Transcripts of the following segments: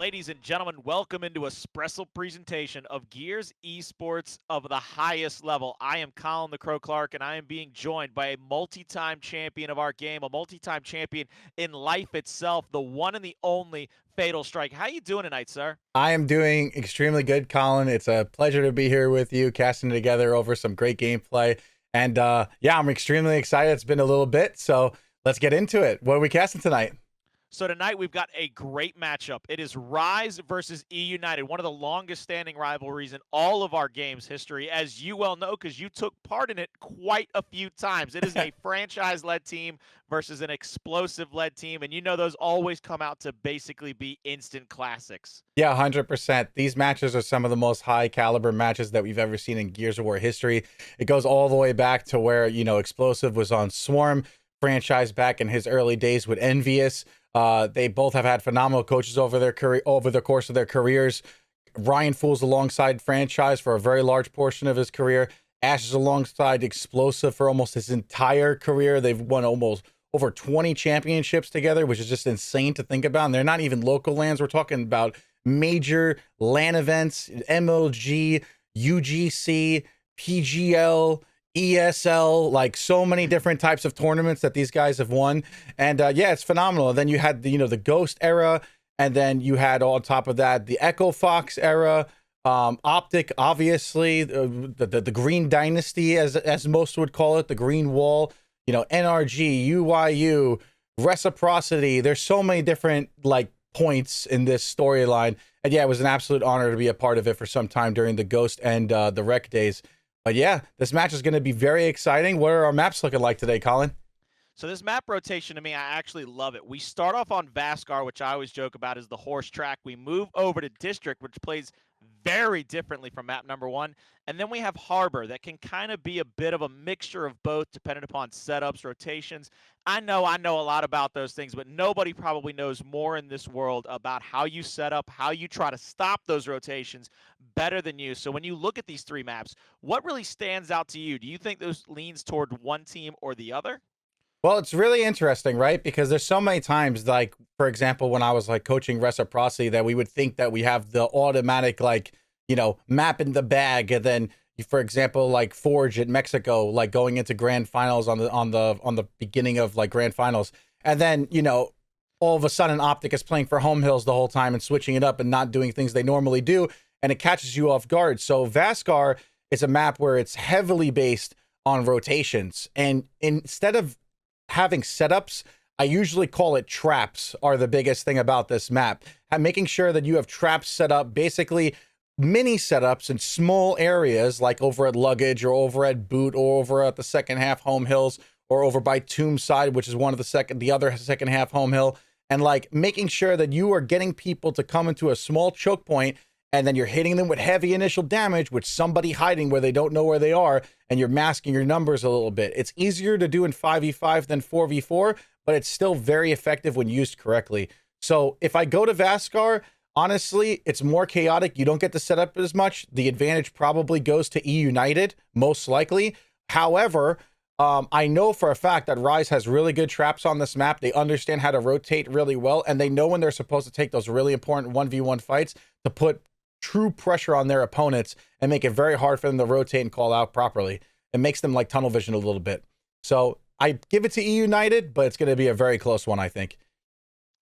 Ladies and gentlemen, welcome into a special presentation of Gears Esports of the highest level. I am ColinCrowClarke, and I am being joined by a multi-time champion of our game, a multi-time champion in life itself, the one and the only FatalStryke. How you doing tonight, sir? I am doing extremely good, Colin. It's a pleasure to be here with you, casting together over some great gameplay. And yeah, I'm extremely excited. It's been a little bit, so let's get into it. What are we casting tonight? So tonight we've got a great matchup. It is Rise versus E United, one of the longest standing rivalries in all of our game's history, as you well know, because you took part in it quite a few times. It is a franchise-led team versus an explosive-led team, and you know those always come out to basically be instant classics. Yeah, 100%. These matches are some of the most high caliber matches that we've ever seen in Gears of War history. It goes all the way back to where, Explosive was on Swarm franchise back in his early days with Envious. They both have had phenomenal coaches over their career, over the course of their careers. Ryan Fool's alongside franchise for a very large portion of his career. Ash is alongside Explosive for almost his entire career. They've won almost over 20 championships together, which is just insane to think about. And they're not even local lands. We're talking about major LAN events, MLG, UGC, PGL, ESL, like so many different types of tournaments that these guys have won. And yeah, it's phenomenal. And then you had the Ghost era, and then you had on top of that the Echo Fox era, Optic, obviously, the Green Dynasty, as most would call it, the Green Wall, NRG, UYU, Reciprocity. There's so many different points in this storyline. And yeah, it was an absolute honor to be a part of it for some time during the Ghost and the Rec days. But yeah, this match is going to be very exciting. What are our maps looking like today, Colin? So this map rotation to me, I actually love it. We start off on Vascar, which I always joke about is the horse track. We move over to District, which plays very differently from map number one. And then we have Harbor that can kind of be a bit of a mixture of both depending upon setups, rotations. I know a lot about those things, but nobody probably knows more in this world about how you set up, how you try to stop those rotations better than you. So when you look at these three maps, what really stands out to you? Do you think those leans toward one team or the other? Well, it's really interesting, right? Because there's so many times, like, for example, when I was coaching Reciprocity, that we would think that we have the automatic, map in the bag. And then, for example, like Forge at Mexico, like going into grand finals on the beginning of grand finals. And then, all of a sudden Optic is playing for home hills the whole time and switching it up and not doing things they normally do. And it catches you off guard. So Vascar is a map where it's heavily based on rotations. And instead of having setups, I usually call it traps, are the biggest thing about this map. Making sure that you have traps set up, basically mini setups in small areas, like over at Luggage or over at Boot or over at the second half home hills or over by Tombside, which is the other second half home hill. And making sure that you are getting people to come into a small choke point, and then you're hitting them with heavy initial damage with somebody hiding where they don't know where they are, and you're masking your numbers a little bit. It's easier to do in 5v5 than 4v4, but it's still very effective when used correctly. So if I go to Vascar, honestly, it's more chaotic. You don't get to set up as much. The advantage probably goes to E United, most likely. However, I know for a fact that Rise has really good traps on this map. They understand how to rotate really well, and they know when they're supposed to take those really important 1v1 fights to put true pressure on their opponents and make it very hard for them to rotate and call out properly. It makes them like tunnel vision a little bit. So I give it to E United, but it's going to be a very close one, I think.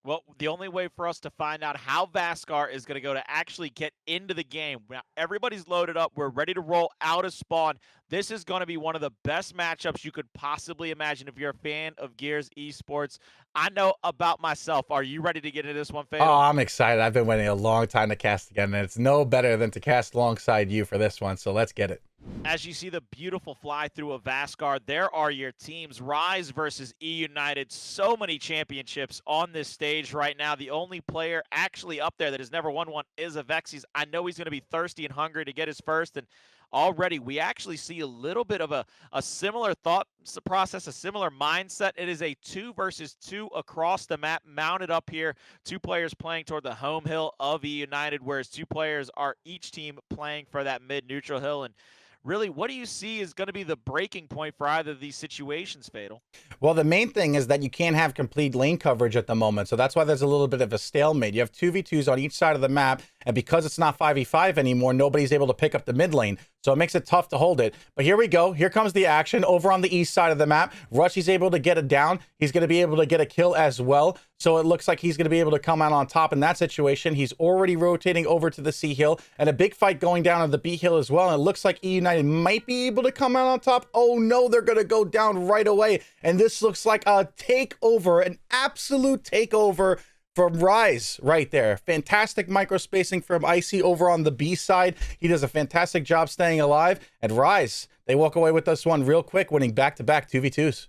Well, the only way for us to find out how Vascar is going to go to actually get into the game, now, everybody's loaded up. We're ready to roll out of spawn. This is going to be one of the best matchups you could possibly imagine if you're a fan of Gears Esports. I know about myself. Are you ready to get into this one, Oh, Fatal? I'm excited. I've been waiting a long time to cast again, and it's no better than to cast alongside you for this one. So let's get it. As you see the beautiful fly through of Vascar, there are your teams. Rise versus E United. So many championships on this stage right now. The only player actually up there that has never won one is Avexis. I know he's going to be thirsty and hungry to get his first, and already we actually see a little bit of a similar thought process, a similar mindset. It is a 2 versus 2 across the map, mounted up here. Two players playing toward the home hill of E United, whereas two players are each team playing for that mid-neutral hill. And really, what do you see is going to be the breaking point for either of these situations, Fatal? Well, the main thing is that you can't have complete lane coverage at the moment. So that's why there's a little bit of a stalemate. You have 2v2s on each side of the map. And because it's not 5v5 anymore, nobody's able to pick up the mid lane. So it makes it tough to hold it. But here we go. Here comes the action over on the east side of the map. Rushy's able to get it down. He's going to be able to get a kill as well. So it looks like he's going to be able to come out on top in that situation. He's already rotating over to the C hill, and a big fight going down on the B hill as well. And it looks like E United might be able to come out on top. Oh no, they're going to go down right away. And this looks like a takeover, an absolute takeover from Rise right there. Fantastic micro spacing from Icy over on the B side. He does a fantastic job staying alive. And Rise, they walk away with this one real quick, winning back-to-back 2v2s.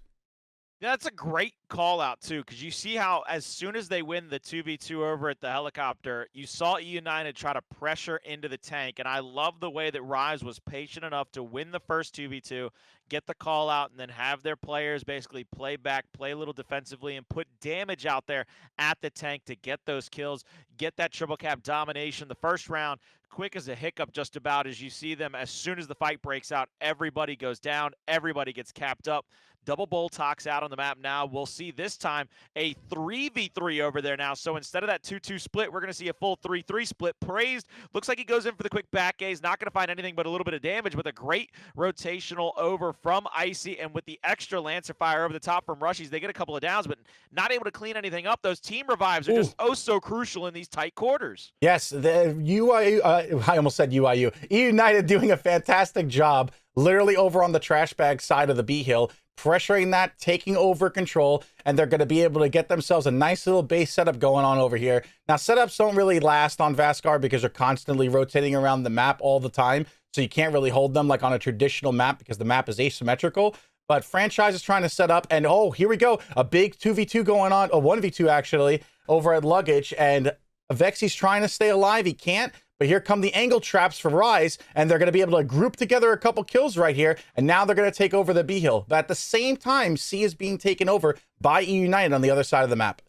That's a great call out too, because you see how as soon as they win the 2v2 over at the helicopter, you saw E United try to pressure into the tank, and I love the way that Rise was patient enough to win the first 2v2, get the call out, and then have their players basically play back, play a little defensively, and put damage out there at the tank to get those kills, get that triple cap domination. The first round, quick as a hiccup just about, as you see them as soon as the fight breaks out, everybody goes down, everybody gets capped up. Double Boltox out on the map now. We'll see this time a 3v3 over there now. So instead of that 2-2 split, we're going to see a full 3-3 split. Praised looks like he goes in for the quick back gaze. Not going to find anything but a little bit of damage, with a great rotational over from Icy, and with the extra Lancer fire over the top from Rushies, they get a couple of downs, but not able to clean anything up. Those team revives are just oh so crucial in these tight quarters. Yes, the UIU, I almost said UIU. E United doing a fantastic job, literally over on the trash bag side of the B hill, pressuring that, taking over control, and they're going to be able to get themselves a nice little base setup going on over here. Now, setups don't really last on Vascar because they're constantly rotating around the map all the time, so you can't really hold them like on a traditional map because the map is asymmetrical. But Franchise is trying to set up, and oh, here we go. A big 2v2 going on, a 1v2 actually, over at Luggage, and Vexy's trying to stay alive. He can't. But here come the angle traps for Rise, and they're going to be able to group together a couple kills right here, and now they're going to take over the B hill. But at the same time, C is being taken over by E United on the other side of the map.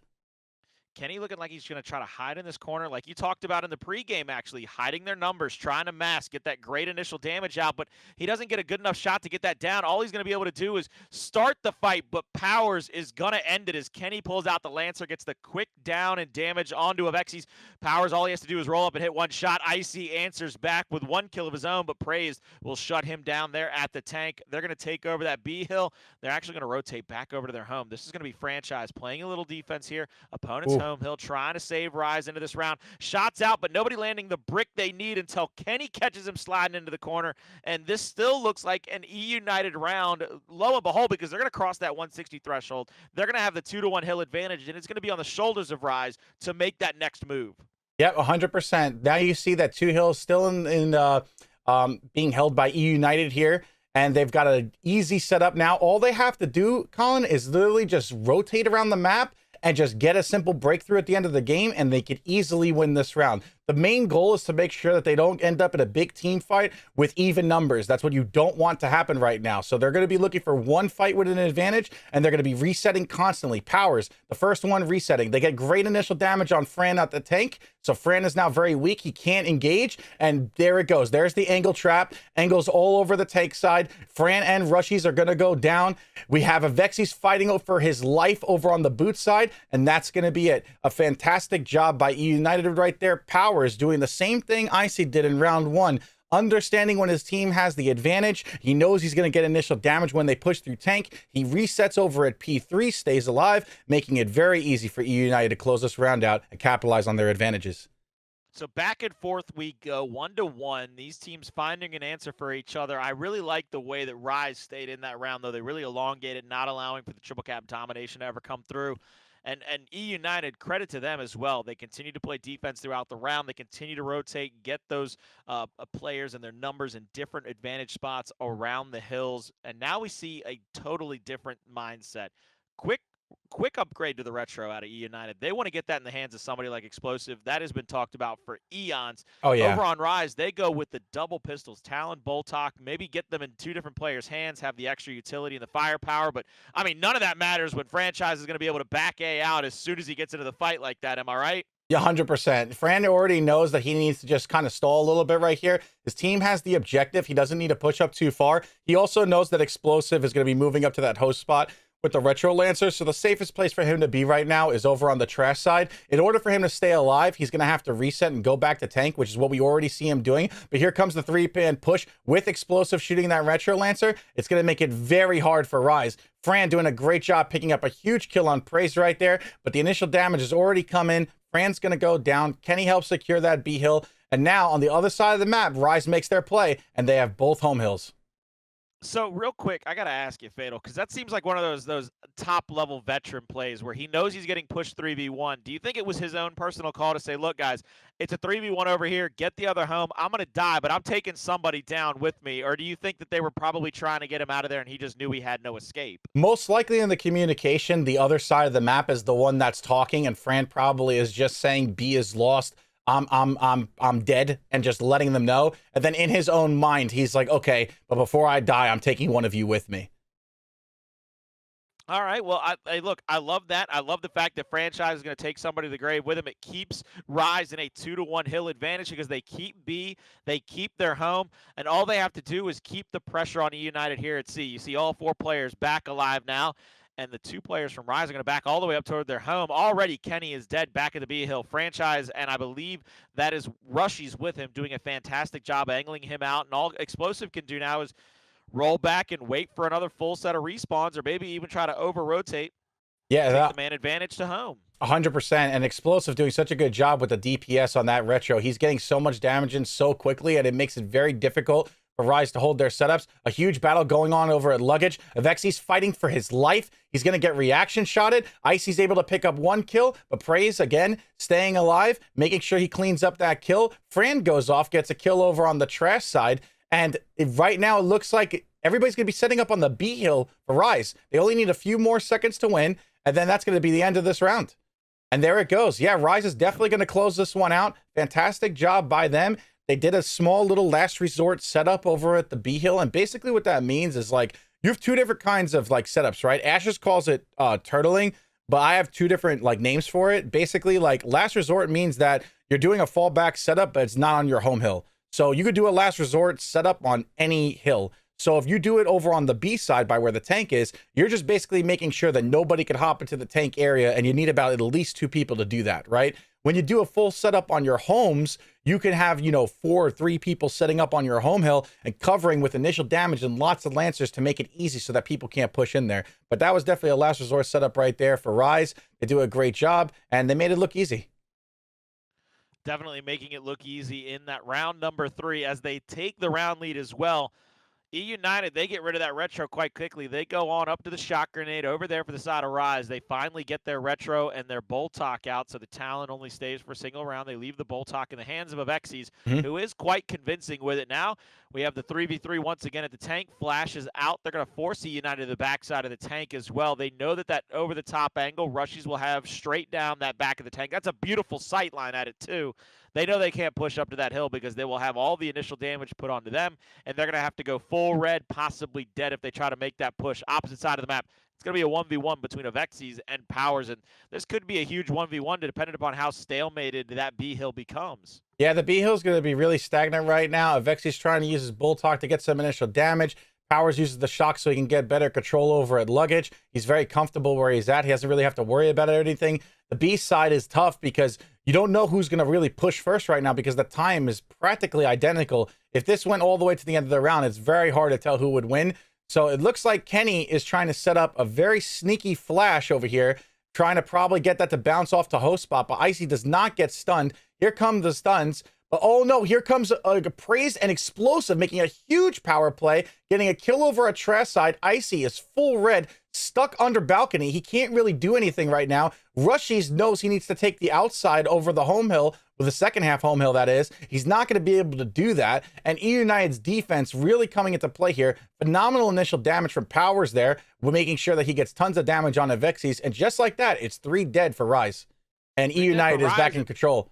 Kenny looking like he's going to try to hide in this corner, like you talked about in the pregame, actually, hiding their numbers, trying to mask, get that great initial damage out, but he doesn't get a good enough shot to get that down. All he's going to be able to do is start the fight, but Powers is going to end it as Kenny pulls out the Lancer, gets the quick down and damage onto Avexi's. Powers, all he has to do is roll up and hit one shot. Icy answers back with one kill of his own, but Praised will shut him down there at the tank. They're going to take over that B hill. They're actually going to rotate back over to their home. This is going to be Franchise playing a little defense here. Opponent's home hill trying to save Rise into this round. Shots out, but nobody landing the brick they need until Kenny catches him sliding into the corner. And this still looks like an E United round, lo and behold, because they're going to cross that 160 threshold. They're going to have the 2-1 hill advantage, and it's going to be on the shoulders of Rise to make that next move. Yep, 100%. Now you see that 2 hills still being held by E United here. And they've got an easy setup now. All they have to do, Colin, is literally just rotate around the map and just get a simple breakthrough at the end of the game, and they could easily win this round. The main goal is to make sure that they don't end up in a big team fight with even numbers. That's what you don't want to happen right now. So they're going to be looking for one fight with an advantage, and they're going to be resetting constantly. Powers, the first one resetting. They get great initial damage on Fran at the tank, so Fran is now very weak. He can't engage, and there it goes. There's the angle trap. Angles all over the tank side. Fran and Rushies are going to go down. We have Avexi's fighting for his life over on the boot side, and that's going to be it. A fantastic job by E United right there. Powers doing the same thing Icy did in round one, understanding when his team has the advantage. He knows he's going to get initial damage when they push through tank. He resets over at P3, stays alive, making it very easy for E United to close this round out and capitalize on their advantages. So back and forth we go, 1-1. These teams finding an answer for each other. I really like the way that Rise stayed in that round, though. They really elongated, not allowing for the triple cap domination to ever come through. And E United, credit to them as well. They continue to play defense throughout the round. They continue to rotate, get those players and their numbers in different advantage spots around the hills. And now we see a totally different mindset. Quick upgrade to the retro out of E United. They want to get that in the hands of somebody like Explosive. That has been talked about for eons. Oh, yeah. Over on Rise, they go with the double pistols, Talon, Boltok, maybe get them in two different players' hands, have the extra utility and the firepower. But, I mean, none of that matters when Franchise is going to be able to back A out as soon as he gets into the fight like that. Am I right? Yeah, 100%. Fran already knows that he needs to just kind of stall a little bit right here. His team has the objective. He doesn't need to push up too far. He also knows that Explosive is going to be moving up to that host spot with the Retro Lancer. So the safest place for him to be right now is over on the trash side. In order for him to stay alive, he's going to have to reset and go back to tank, which is what we already see him doing. But here comes the 3-man push with Explosive shooting that Retro Lancer. It's going to make it very hard for Rise. Fran doing a great job picking up a huge kill on Praise right there, but the initial damage has already come in. Fran's going to go down. Kenny helps secure that B hill. And now on the other side of the map, Rise makes their play, and they have both home hills. So real quick, I gotta ask you, Fatal, because that seems like one of those top level veteran plays where he knows he's getting pushed 3v1. Do you think it was his own personal call to say, look, guys, it's a 3v1 over here, get the other home, I'm gonna die, but I'm taking somebody down with me? Or do you think that they were probably trying to get him out of there and he just knew he had no escape? Most likely in the communication, the other side of the map is the one that's talking, and Fran probably is just saying B is lost. I'm dead, and just letting them know. And then in his own mind, he's like, okay, but before I die, I'm taking one of you with me. All right. Well, look, I love that. I love the fact that Franchise is going to take somebody to the grave with him. It keeps Rise in a 2-1 hill advantage because they keep B, they keep their home, and all they have to do is keep the pressure on E United here at C. You see all 4 players back alive now, and the 2 players from Rise are going to back all the way up toward their home. Already, Kenny is dead back at the B hill. Franchise, and I believe that is Rushy's with him, doing a fantastic job angling him out, and all Explosive can do now is roll back and wait for another full set of respawns, or maybe even try to over-rotate, Yeah, take the man advantage to home. 100%. And Explosive doing such a good job with the DPS on that Retro. He's getting so much damage in so quickly, and it makes it very difficult for Rise to hold their setups. A huge battle going on over at Luggage. Avexy's fighting for his life. He's going to get reaction shotted. Icy's able to pick up 1 kill, but Praise, again, staying alive, making sure he cleans up that kill. Fran goes off, gets a kill over on the trash side. And right now, it looks like everybody's going to be setting up on the B hill for Rise. They only need a few more seconds to win, and then that's going to be the end of this round. And there it goes. Yeah, Rise is definitely going to close this one out. Fantastic job by them. They did a small little last resort setup over at the B hill, and basically what that means is, like, you have 2 different kinds of, like, setups, right? Ashes calls it turtling, but I have 2 different, like, names for it. Basically, like, last resort means that you're doing a fallback setup, but it's not on your home hill. So you could do a last resort setup on any hill. So if you do it over on the B side by where the tank is, you're just basically making sure that nobody can hop into the tank area, and you need about at least 2 people to do that, right? When you do a full setup on your homes, you can have, 4 or 3 people setting up on your home hill and covering with initial damage and lots of Lancers to make it easy so that people can't push in there. But that was definitely a last resort setup right there for Rise. They do a great job, and they made it look easy. Definitely making it look easy in that round number 3 as they take the round lead as well. E United, they get rid of that Retro quite quickly. They go on up to the shot grenade over there for the side of Rise. They finally get their Retro and their Boltok out, so the Talon only stays for a single round. They leave the Boltok in the hands of Avexys, who is quite convincing with it now. We have the 3v3 once again at the tank. Flashes out. They're going to force E United to the backside of the tank as well. They know that over-the-top angle, Rushies will have straight down that back of the tank. That's a beautiful sight line at it, too. They know they can't push up to that hill because they will have all the initial damage put onto them, and they're going to have to go full red, possibly dead if they try to make that push. Opposite side of the map, it's going to be a 1v1 between Avexys and Powers, and this could be a huge 1v1 depending upon how stalemated that B hill becomes. Yeah, the B hill is going to be really stagnant right now. Avexy's trying to use his Bulltalk to get some initial damage. Powers uses the shock so he can get better control over at Luggage. He's very comfortable where he's at. He doesn't really have to worry about anything. The B side is tough because you don't know who's going to really push first right now because the time is practically identical. If this went all the way to the end of the round, it's very hard to tell who would win. So it looks like Kenny is trying to set up a very sneaky flash over here, trying to probably get that to bounce off to host spot, but Icy does not get stunned. Here come the stuns. But oh no, here comes a Praise and Explosive making a huge power play, getting a kill over a trash side. Icy is full red, stuck under balcony. He can't really do anything right now. Rushies knows he needs to take the outside over the home hill, with the second half home hill, that is. He's not going to be able to do that. And E United's defense really coming into play here. Phenomenal initial damage from Powers there. We're making sure that he gets tons of damage on Avexys. And just like that, it's 3 dead for Rise. And E United is back in control.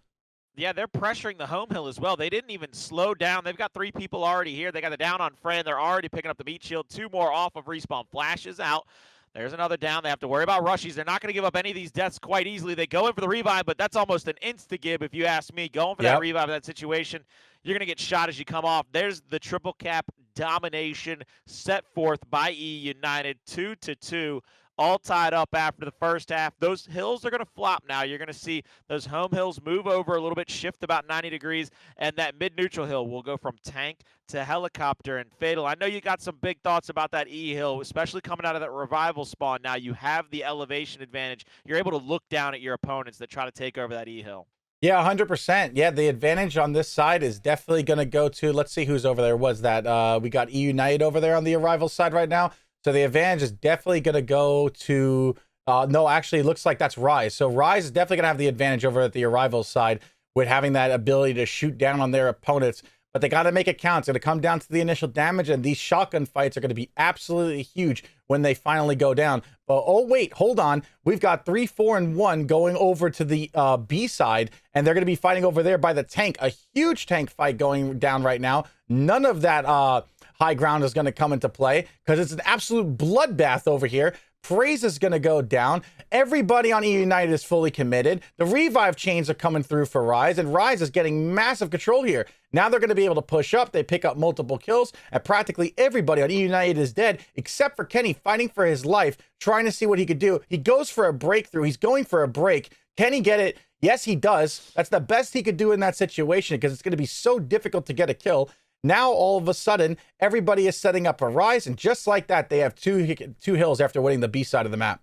Yeah, they're pressuring the home hill as well. They didn't even slow down. They've got 3 people already here. They got the down on Fran. They're already picking up the meat shield. 2 more off of respawn. Flashes out. There's another down. They have to worry about rushies. They're not going to give up any of these deaths quite easily. They go in for the revive, but that's almost an insta-gib if you ask me. Going for that Yep. revive in that situation, you're going to get shot as you come off. There's the triple cap domination set forth by E United, 2-2. All tied up after the first half. Those hills are going to flop now. You're going to see those home hills move over a little bit, shift about 90 degrees, and that mid-neutral hill will go from tank to helicopter and fatal. I know you got some big thoughts about that E hill, especially coming out of that revival spawn. Now you have the elevation advantage. You're able to look down at your opponents that try to take over that E hill. Yeah, 100%. Yeah, the advantage on this side is definitely going to go to, let's see who's over there. Was that, we got E United over there on the arrival side right now. So the advantage is definitely going to go to, no, actually, it looks like that's Rise. So Rise is definitely going to have the advantage over at the arrival side with having that ability to shoot down on their opponents. But they got to make it count. It's going to come down to the initial damage, and these shotgun fights are going to be absolutely huge when they finally go down. But oh, wait, hold on. We've got 3, 4, and 1 going over to the B side, and they're going to be fighting over there by the tank. A huge tank fight going down right now. None of that high ground is going to come into play because it's an absolute bloodbath over here. Praise is going to go down. Everybody on E United is fully committed. The revive chains are coming through for Rise, and Rise is getting massive control here. Now they're going to be able to push up. They pick up multiple kills, and practically everybody on E United is dead, except for Kenny fighting for his life, trying to see what he could do. He goes for a breakthrough. He's going for a break. Can he get it? Yes, he does. That's the best he could do in that situation because it's going to be so difficult to get a kill. Now, all of a sudden, everybody is setting up a Rise, and just like that, they have two hills after winning the B side of the map.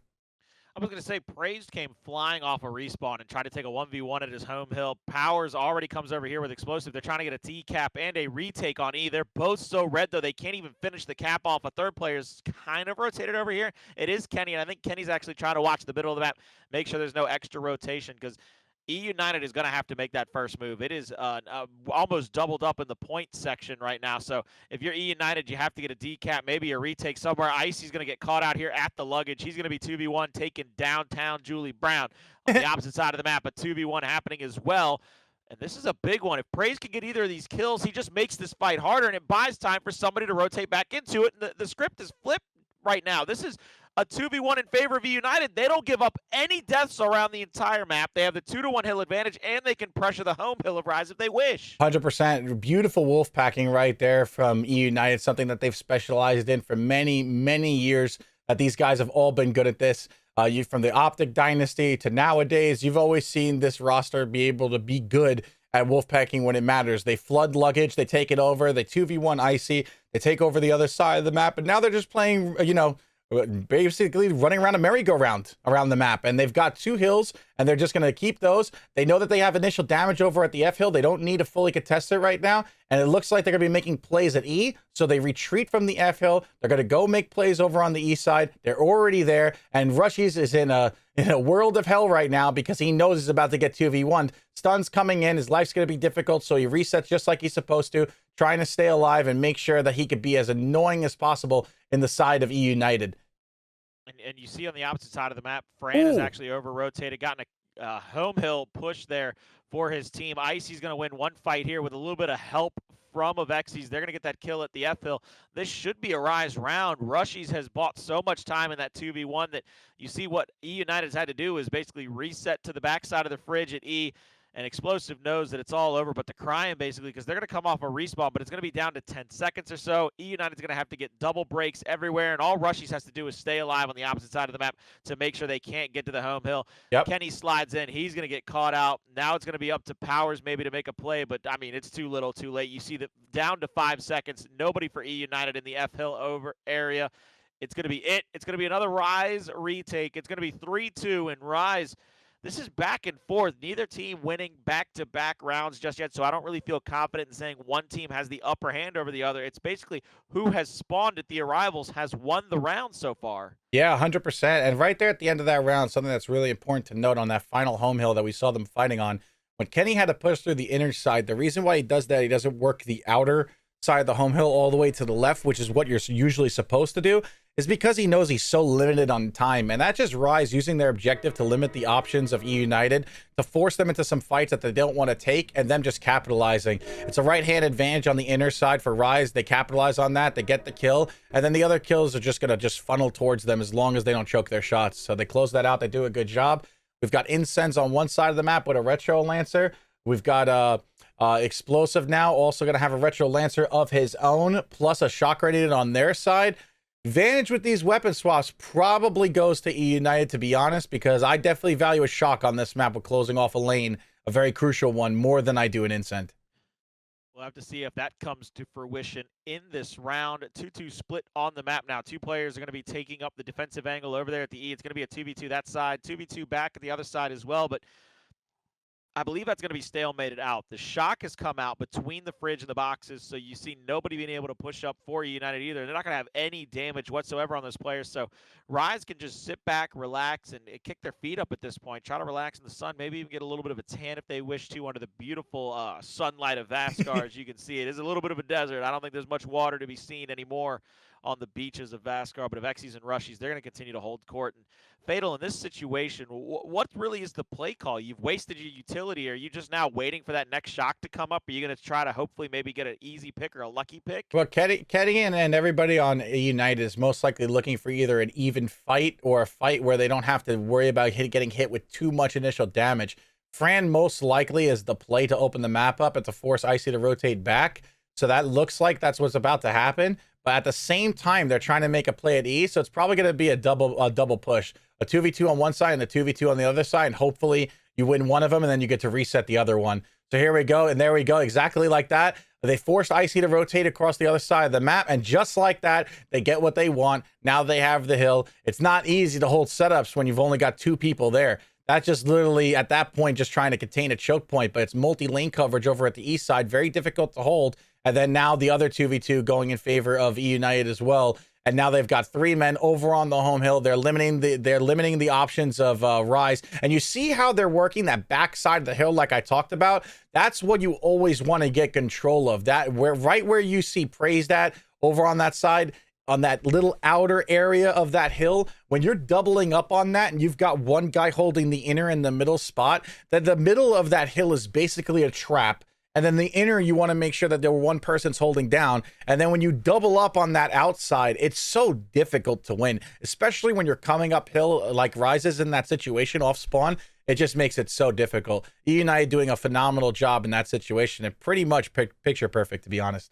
I was going to say, Praise came flying off a respawn and tried to take a 1v1 at his home hill. Powers already comes over here with Explosive. They're trying to get a T-cap and a retake on E. They're both so red, though, they can't even finish the cap off. A third player's kind of rotated over here. It is Kenny, and I think Kenny's actually trying to watch the middle of the map, make sure there's no extra rotation, because E United is going to have to make that first move. It is almost doubled up in the point section right now. So if you're E United, you have to get a decap, maybe a retake somewhere. Icy's going to get caught out here at the luggage. He's going to be 2v1 taking downtown Julie Brown on the opposite side of the map. A 2v1 happening as well. And this is a big one. If Praise can get either of these kills, he just makes this fight harder, and it buys time for somebody to rotate back into it. And the script is flipped right now. This is a 2v1 in favor of E United. They don't give up any deaths around the entire map. They have the 2-1 hill advantage, and they can pressure the home hill of Rise if they wish. 100%. Beautiful wolf packing right there from E United, something that they've specialized in for many, many years. That these guys have all been good at this. From the Optic Dynasty to nowadays, you've always seen this roster be able to be good at wolf packing when it matters. They flood luggage, they take it over, they 2v1 Icy, they take over the other side of the map, and now they're just playing, basically running around a merry-go-round around the map. And they've got 2 hills, and they're just going to keep those. They know that they have initial damage over at the F hill. They don't need to fully contest it right now. And it looks like they're going to be making plays at E. So they retreat from the F hill. They're going to go make plays over on the E side. They're already there. And Rushies is in a world of hell right now because he knows he's about to get 2v1. Stun's coming in. His life's going to be difficult. So he resets just like he's supposed to, trying to stay alive and make sure that he could be as annoying as possible in the side of E United. And you see on the opposite side of the map, Fran is actually over-rotated, gotten a home hill push there for his team. Icy's going to win one fight here with a little bit of help from Avexis. They're going to get that kill at the F hill. This should be a Rise round. Rushies has bought so much time in that 2v1 that you see what E United's had to do is basically reset to the backside of the fridge at E. And Explosive knows that it's all over, but they're crying basically because they're going to come off a respawn, but it's going to be down to 10 seconds or so. E United's going to have to get double breaks everywhere, and all Rushies has to do is stay alive on the opposite side of the map to make sure they can't get to the home hill. Yep. Kenny slides in. He's going to get caught out. Now it's going to be up to Powers maybe to make a play, but, I mean, it's too little too late. You see that down to 5 seconds. Nobody for E United in the F hill over area. It's going to be it. It's going to be another Rise retake. It's going to be 3-2, and Rise – this is back and forth. Neither team winning back-to-back rounds just yet, so I don't really feel confident in saying one team has the upper hand over the other. It's basically who has spawned at the arrivals has won the round so far. Yeah, 100%. And right there at the end of that round, something that's really important to note on that final home hill that we saw them fighting on, when Kenny had to push through the inner side, the reason why he does that, he doesn't work the outer side of the home hill all the way to the left, which is what you're usually supposed to do, is because he knows he's so limited on time. And that just Rise using their objective to limit the options of E United, to force them into some fights that they don't want to take, and them just capitalizing. It's a right-hand advantage on the inner side for Rise. They capitalize on that, they get the kill, and then the other kills are just going to funnel towards them as long as they don't choke their shots. So they close that out, they do a good job. We've got Incense on one side of the map with a Retro Lancer. We've got Explosive now, also going to have a Retro Lancer of his own, plus a Shock Radiated on their side. Advantage with these weapon swaps probably goes to E United, to be honest, because I definitely value a Shock on this map with closing off a lane, a very crucial one, more than I do an Incent. We'll have to see if that comes to fruition in this round. 2-2 split on the map now. Two players are going to be taking up the defensive angle over there at the E. It's going to be a 2v2 that side, 2v2 back at the other side as well, but I believe that's going to be stalemated out. The Shock has come out between the fridge and the boxes, so you see nobody being able to push up for United either. They're not going to have any damage whatsoever on those players, so Rise can just sit back, relax, and kick their feet up at this point. Try to relax in the sun, maybe even get a little bit of a tan if they wish to under the beautiful sunlight of Vascar. As you can see, it is a little bit of a desert. I don't think there's much water to be seen anymore on the beaches of Vascar, but if Exies and Rushies, they're going to continue to hold court. And Fatal, in this situation, what really is the play call? You've wasted your utility. Are you just now waiting for that next Shock to come up? Are you going to try to hopefully maybe get an easy pick or a lucky pick? Well, Ketty and everybody on United is most likely looking for either an even fight or a fight where they don't have to worry about getting hit with too much initial damage. Fran most likely is the play to open the map up and to force Icy to rotate back. So that looks like that's what's about to happen. But at the same time, they're trying to make a play at E, so it's probably going to be a double push. A 2v2 on one side and a 2v2 on the other side, and hopefully you win one of them, and then you get to reset the other one. So here we go, and there we go, exactly like that. They forced Icy to rotate across the other side of the map, and just like that, they get what they want. Now they have the hill. It's not easy to hold setups when you've only got two people there. That's just literally, at that point, just trying to contain a choke point, but it's multi-lane coverage over at the east side, very difficult to hold. And then now the other 2v2 going in favor of E United as well. And now they've got three men over on the home hill. They're limiting the options of Rise. And you see how they're working that backside of the hill like I talked about? That's what you always want to get control of. That right where you see Praised at over on that side, on that little outer area of that hill, when you're doubling up on that and you've got one guy holding the inner and the middle spot, that the middle of that hill is basically a trap. And then the inner, you want to make sure that there were one person's holding down. And then when you double up on that outside, it's so difficult to win, especially when you're coming uphill like Rises in that situation off spawn. It just makes it so difficult. E United doing a phenomenal job in that situation and pretty much picture perfect, to be honest.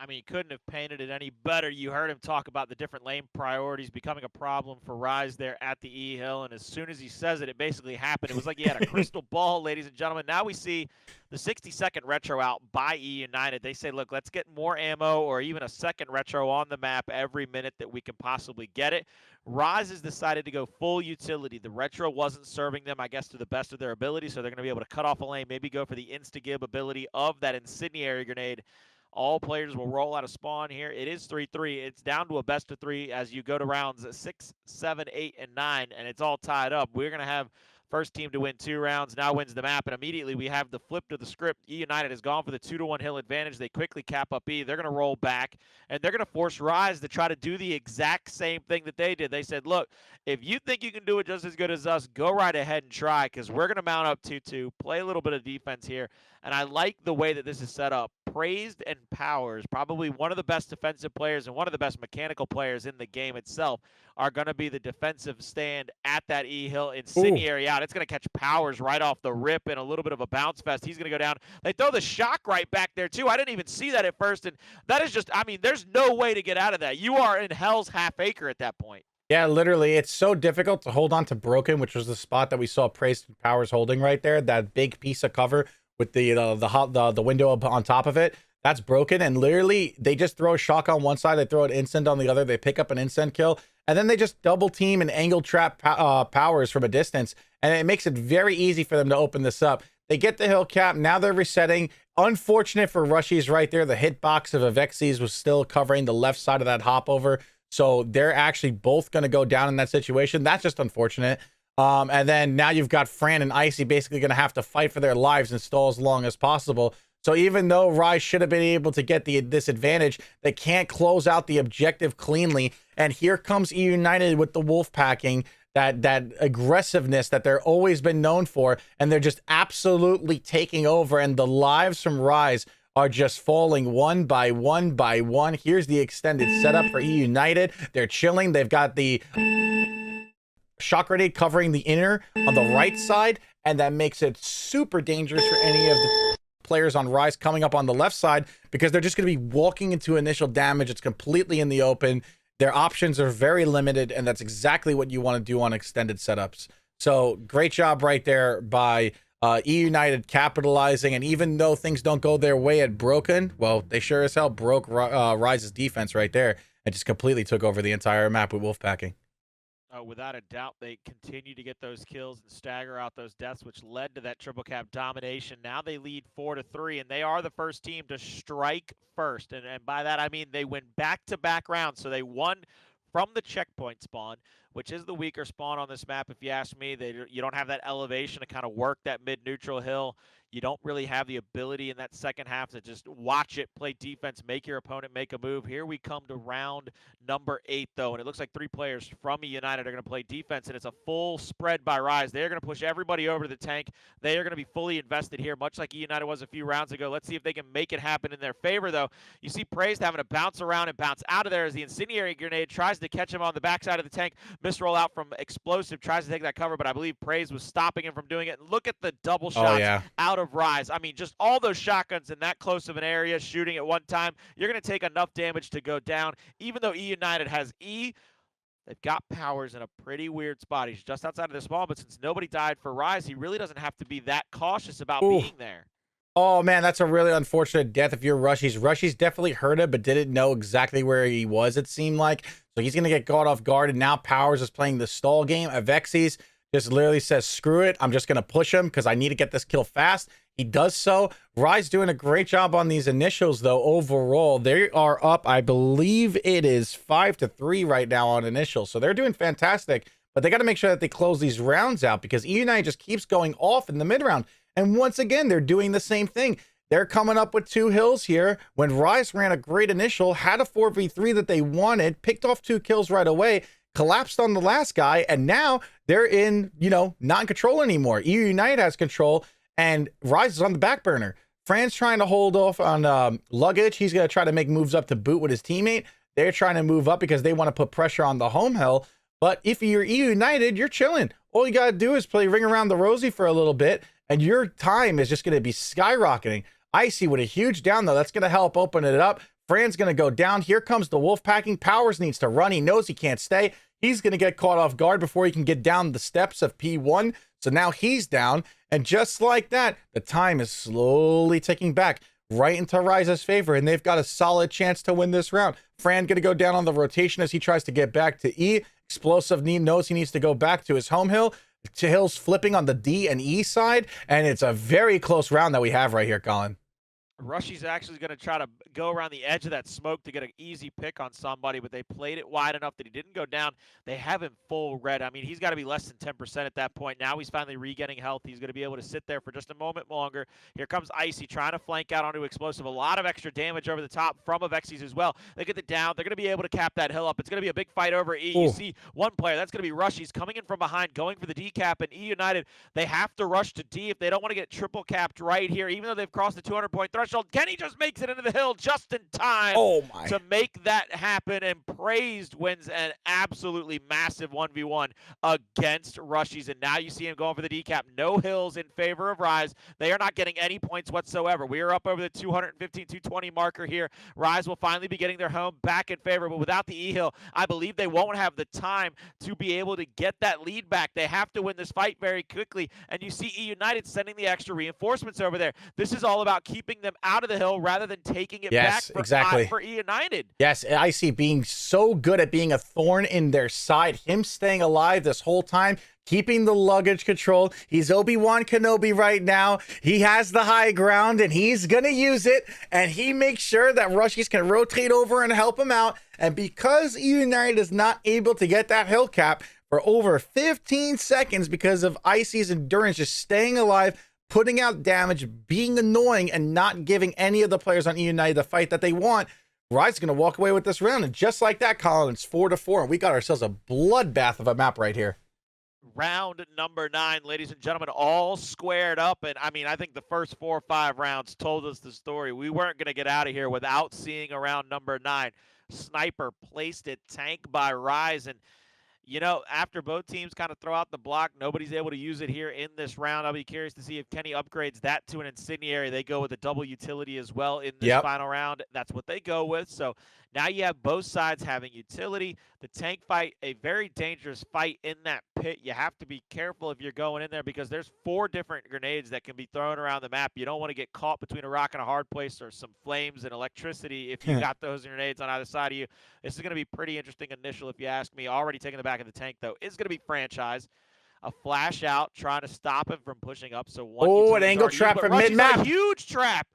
I mean, you couldn't have painted it any better. You heard him talk about the different lane priorities becoming a problem for Rise there at the E Hill, and as soon as he says it, it basically happened. It was like he had a crystal ball, ladies and gentlemen. Now we see the 60-second retro out by E United. They say, look, let's get more ammo or even a second retro on the map every minute that we can possibly get it. Rise has decided to go full utility. The retro wasn't serving them, I guess, to the best of their ability, so they're going to be able to cut off a lane, maybe go for the insta-gib ability of that incendiary grenade. All players will roll out of spawn here. It is 3-3. It's down to a best of 3 as you go to rounds 6, 7, 8, and 9, and it's all tied up. We're going to have first team to win 2 rounds, now wins the map, and immediately we have the flip to the script. E United has gone for the 2-1 hill advantage. They quickly cap up E. They're going to roll back, and they're going to force Rise to try to do the exact same thing that they did. They said, look, if you think you can do it just as good as us, go right ahead and try, because we're going to mount up 2-2, play a little bit of defense here, and I like the way that this is set up. Praised and Powers, probably one of the best defensive players and one of the best mechanical players in the game itself, are going to be the defensive stand at that E-Hill. Incendiary out. It's going to catch Powers right off the rip in a little bit of a bounce fest. He's going to go down. They throw the Shock right back there, too. I didn't even see that at first, and that is just, I mean, there's no way to get out of that. You are in hell's half acre at that point. Yeah, literally, it's so difficult to hold on to Broken, which was the spot that we saw Praised and Powers holding right there, that big piece of cover with the window up on top of it. That's broken, and literally they just throw a Shock on one side, they throw an instant on the other, they pick up an instant kill, and then they just double team and angle trap Powers from a distance, and it makes it very easy for them to open this up. They get the hill cap, now they're resetting. Unfortunate for Rushies right there, the hitbox of Avexies was still covering the left side of that hop over, so they're actually both going to go down in that situation. That's just unfortunate. And then now you've got Fran and Icy basically going to have to fight for their lives and stall as long as possible. So even though Rise should have been able to get this advantage, they can't close out the objective cleanly. And here comes E United with the wolf packing, that aggressiveness that they're always been known for, and they're just absolutely taking over. And the lives from Rise are just falling one by one by one. Here's the extended setup for E United. They're chilling. They've got the shock grenade covering the inner on the right side, and that makes it super dangerous for any of the players on Rise coming up on the left side, because they're just going to be walking into initial damage. It's completely in the open. Their options are very limited, and that's exactly what you want to do on extended setups. So great job right there by E United capitalizing. And even though things don't go their way at Broken, well, they sure as hell broke Rise's defense right there and just completely took over the entire map with wolfpacking. Without a doubt, they continue to get those kills and stagger out those deaths, which led to that triple cap domination. Now they lead 4-3, and they are the first team to strike first. And by that, I mean they win back-to-back rounds. So they won from the checkpoint spawn, which is the weaker spawn on this map, if you ask me. You don't have that elevation to kind of work that mid-neutral hill. You don't really have the ability in that second half to just watch it, play defense, make your opponent make a move. Here we come to round number 8, though, and it looks like 3 players from United are going to play defense, and it's a full spread by Rise. They're going to push everybody over to the tank. They are going to be fully invested here, much like United was a few rounds ago. Let's see if they can make it happen in their favor, though. You see Praised having to bounce around and bounce out of there as the incendiary grenade tries to catch him on the backside of the tank. Misroll out from Explosive, tries to take that cover, but I believe Praised was stopping him from doing it. And look at the double shots out of Rise. I mean, just all those shotguns in that close of an area shooting at one time, you're going to take enough damage to go down. Even though E United has E, they've got Powers in a pretty weird spot. He's just outside of the spawn, but since nobody died for Rise, he really doesn't have to be that cautious about being there. Oh, man, that's a really unfortunate death if you're Rushies. Rushies definitely heard it, but didn't know exactly where he was, it seemed like. So he's going to get caught off guard, and now Powers is playing the stall game. Avexis just literally says, screw it, I'm just going to push him because I need to get this kill fast. He does so. Rise doing a great job on these initials, though. Overall, they are up, I believe it is 5-3 right now on initials. So they're doing fantastic, but they got to make sure that they close these rounds out, because E United just keeps going off in the mid round. And once again, they're doing the same thing. They're coming up with 2 hills here when Rise ran a great initial, had a 4v3 that they wanted, picked off 2 kills right away, collapsed on the last guy, and now they're in, not in control anymore. E United has control, and Rise is on the back burner. Fran's trying to hold off on Luggage. He's going to try to make moves up to boot with his teammate. They're trying to move up because they want to put pressure on the home hill. But if you're E United, you're chilling. All you got to do is play Ring Around the Rosie for a little bit, and your time is just going to be skyrocketing. Icy with a huge down, though. That's going to help open it up. Fran's going to go down. Here comes the wolf packing. Powers needs to run. He knows he can't stay. He's going to get caught off guard before he can get down the steps of P1. So now he's down. And just like that, the time is slowly ticking back right into Rise's favor. And they've got a solid chance to win this round. Fran going to go down on the rotation as he tries to get back to E. Explosive knows he needs to go back to his home hill. Hill's flipping on the D and E side. And it's a very close round that we have right here, Colin. Rushy's actually going to try to go around the edge of that smoke to get an easy pick on somebody, but they played it wide enough that he didn't go down. They have him full red. I mean, he's got to be less than 10% at that point. Now he's finally regaining health. He's going to be able to sit there for just a moment longer. Here comes Icy trying to flank out onto Explosive. A lot of extra damage over the top from Avexis as well. They get it down. They're going to be able to cap that hill up. It's going to be a big fight over E. You see one player. That's going to be Rushy's coming in from behind, going for the D cap, and E United, they have to rush to D if they don't want to get triple capped right here, even though they've crossed the 200-point threshold. Kenny just makes it into the hill just in time to make that happen, and Praised wins an absolutely massive 1v1 against Rushies. And now you see him going for the decap. No hills in favor of Rise. They are not getting any points whatsoever. We are up over the 215, 220 marker here. Rise will finally be getting their home back in favor, but without the E-hill, I believe they won't have the time to be able to get that lead back. They have to win this fight very quickly, and you see E United sending the extra reinforcements over there. This is all about keeping them out of the hill rather than taking it back for E United. Yes, Icy being so good at being a thorn in their side, him staying alive this whole time, keeping the luggage control. He's Obi-Wan Kenobi right now. He has the high ground, and he's going to use it, and he makes sure that Rushies can rotate over and help him out. And because E United is not able to get that hill cap for over 15 seconds because of Icy's endurance just staying alive, putting out damage, being annoying, and not giving any of the players on E United the fight that they want, Rise is going to walk away with this round. And just like that, Colin, it's 4-4. And we got ourselves a bloodbath of a map right here. Round number 9, ladies and gentlemen, all squared up. And I mean, I think the first 4 or 5 rounds told us the story. We weren't going to get out of here without seeing a round number 9. Sniper placed it, tank by Rise. And you know, after both teams kind of throw out the block, nobody's able to use it here in this round. I'll be curious to see if Kenny upgrades that to an incendiary. They go with a double utility as well in this final round. That's what they go with. So now you have both sides having utility. The tank fight, a very dangerous fight in that pit. You have to be careful if you're going in there because there's 4 different grenades that can be thrown around the map. You don't want to get caught between a rock and a hard place or some flames and electricity if you got those grenades on either side of you. This is going to be pretty interesting initial if you ask me. Already taking the back of the tank, though, is going to be franchise. A flash out, trying to stop him from pushing up. So an angle trap from mid-map. Huge trap.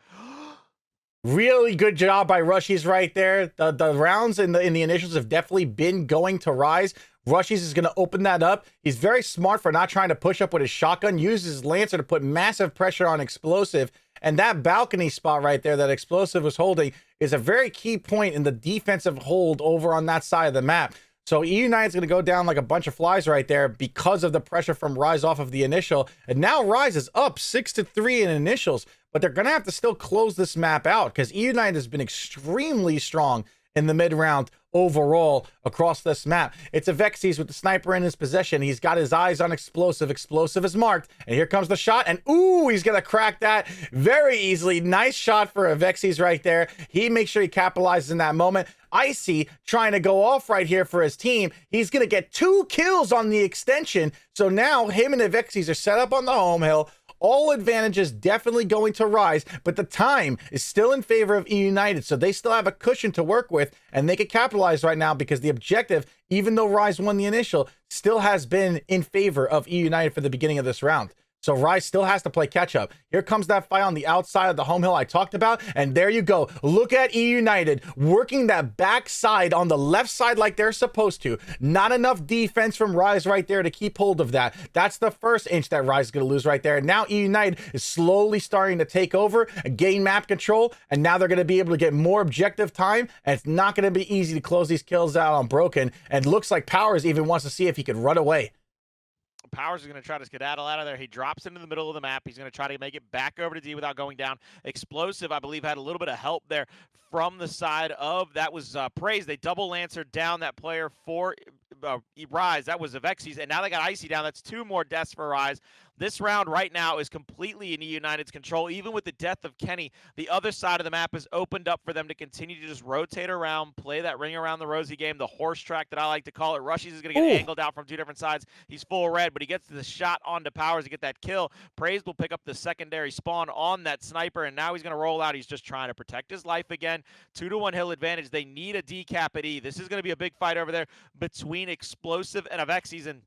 Really good job by Rushies right there. The rounds in the initials have definitely been going to Rise. Rushies is going to open that up. He's very smart for not trying to push up with his shotgun. Uses his Lancer to put massive pressure on Explosive. And that balcony spot right there that Explosive was holding is a very key point in the defensive hold over on that side of the map. So E United's going to go down like a bunch of flies right there because of the pressure from Rise off of the initial. And now Rise is up 6-3 in initials, but they're going to have to still close this map out because E United has been extremely strong in the mid round overall across this map. It's Avexis with the sniper in his possession. He's got his eyes on Explosive. Explosive is marked, and here comes the shot, and ooh, he's gonna crack that very easily. Nice shot for Avexis right there. He makes sure he capitalizes in that moment. Icy trying to go off right here for his team. He's gonna get 2 kills on the extension. So now him and Avexis are set up on the home hill. All advantages definitely going to Rise, but the time is still in favor of E United, so they still have a cushion to work with, and they can capitalize right now because the objective, even though Rise won the initial, still has been in favor of E United for the beginning of this round. So Rise still has to play catch up. Here comes that fight on the outside of the home hill I talked about. And there you go. Look at E United working that backside on the left side like they're supposed to. Not enough defense from Rise right there to keep hold of that. That's the first inch that Rise is going to lose right there. And now E United is slowly starting to take over and gain map control. And now they're going to be able to get more objective time. And it's not going to be easy to close these kills out on Broken. And looks like Powers even wants to see if he could run away. Powers is going to try to skedaddle out of there. He drops into the middle of the map. He's going to try to make it back over to D without going down. Explosive, I believe, had a little bit of help there from the side of, that was Praise. They double lancered down that player for Rise. That was Avexis, and now they got Icy down. That's 2 more deaths for Rise. This round right now is completely in E United's control. Even with the death of Kenny, the other side of the map is opened up for them to continue to just rotate around, play that ring around the rosy game, the horse track that I like to call it. Rushies is going to get angled out from 2 different sides. He's full red, but he gets the shot onto Powers to get that kill. Praise will pick up the secondary spawn on that sniper, and now he's going to roll out. He's just trying to protect his life again. 2-1 hill advantage. They need a decap at E. This is going to be a big fight over there between Explosive and Avexis, and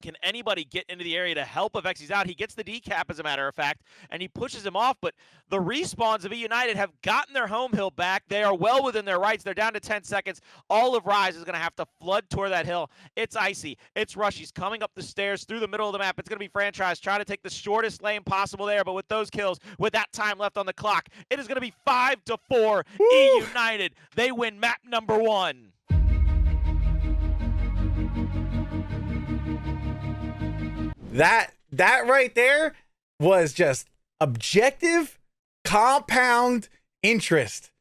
can anybody get into the area to help Avexis out? He gets the decap, as a matter of fact, and he pushes him off, but the respawns of E United have gotten their home hill back. They are well within their rights. They're down to 10 seconds. All of Rise is going to have to flood toward that hill. It's Icy. It's Rushies coming up the stairs through the middle of the map. It's going to be Franchise trying to take the shortest lane possible there, but with those kills, with that time left on the clock, it is going to be 5-4 E United. They win map number 1. That right there was just objective compound interest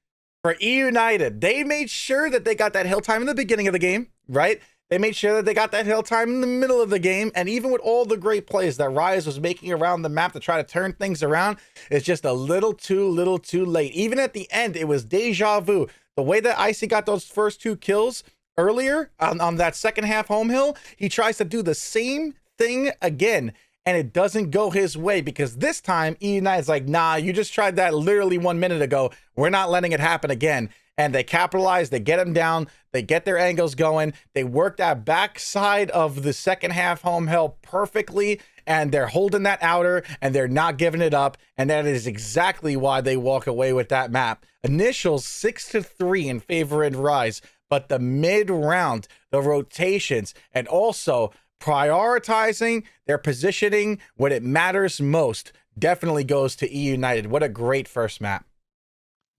for E United. They made sure that they got that hill time in the beginning of the game, right? They made sure that they got that hill time in the middle of the game. And even with all the great plays that Rise was making around the map to try to turn things around, it's just a little too late. Even at the end, it was deja vu. The way that Icy got those first 2 kills earlier on that second half home hill, he tries to do the same thing again, and it doesn't go his way because this time E United's like, nah, you just tried that literally 1 minute ago. We're not letting it happen again. And they capitalize, they get him down, they get their angles going, they work that backside of the second half home hill perfectly, and they're holding that outer and they're not giving it up. And that is exactly why they walk away with that map. Initials 6-3 in favor of Rise, but the mid round, the rotations, and also prioritizing their positioning when it matters most. definitely goes to E United. What a great first map.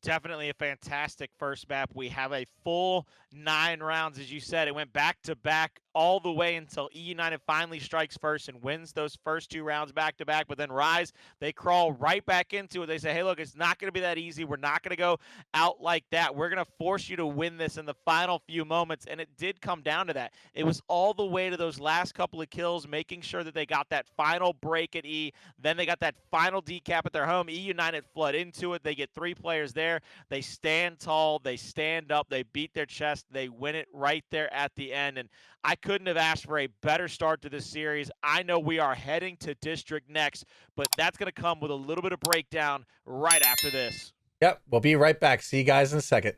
Definitely a fantastic first map. We have a full 9 rounds, as you said. It went back to back all the way until E United finally strikes first and wins those first 2 rounds back to back. But then Rise, they crawl right back into it. They say, hey, look, it's not going to be that easy. We're not going to go out like that. We're going to force you to win this in the final few moments. And it did come down to that. It was all the way to those last couple of kills, making sure that they got that final break at E. Then they got that final decap at their home. E United flood into it. They get 3 players there. They stand tall, they stand up, they beat their chest, they win it right there at the end. And I couldn't have asked for a better start to this series. I know we are heading to District next, but that's going to come with a little bit of breakdown right after this. Yep, we'll be right back. See you guys in a second.